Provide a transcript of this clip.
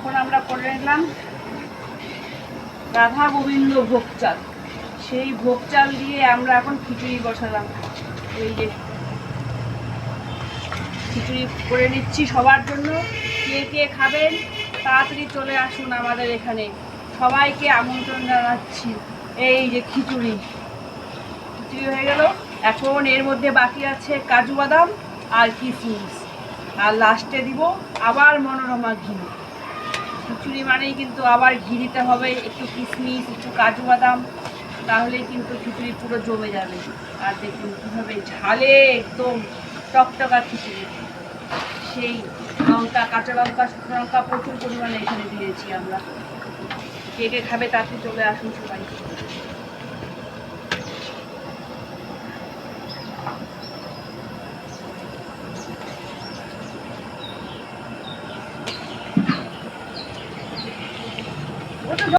এখন আমরা করে নিলাম রাধা গোবিন্দ ভোগ চাল। সেই ভোগ চাল দিয়ে আমরা এখন খিচুড়ি বসালাম। এই যে খিচুড়ি করে নিচ্ছি সবার জন্য। কে কে খাবেন তাড়াতাড়ি চলে আসুন আমাদের এখানে, সবাইকে আমন্ত্রণ জানাচ্ছি। এই যে খিচুড়ি হয়ে গেল। এখন এর মধ্যে বাকি আছে কাজু বাদাম আর কিশমিশ, আর লাস্টে দিব আবার মনোরমা ঘি। খিচুড়ি মানেই কিন্তু আবার ঘি দিতে হবে, একটু কিশমিশ, একটু কাজু বাদাম, তাহলে কিন্তু খিচুড়ি পুরো জমে যাবে। আর দেখুন কীভাবে ঝালে একদম টকটকা খিচুড়ি। সেই লঙ্কা, কাঁচা লঙ্কা, শুকনো লঙ্কা প্রচুর পরিমাণে এখানে দিয়েছি আমরা। কে কে খাবে তাতে চলে আসুন সবাই।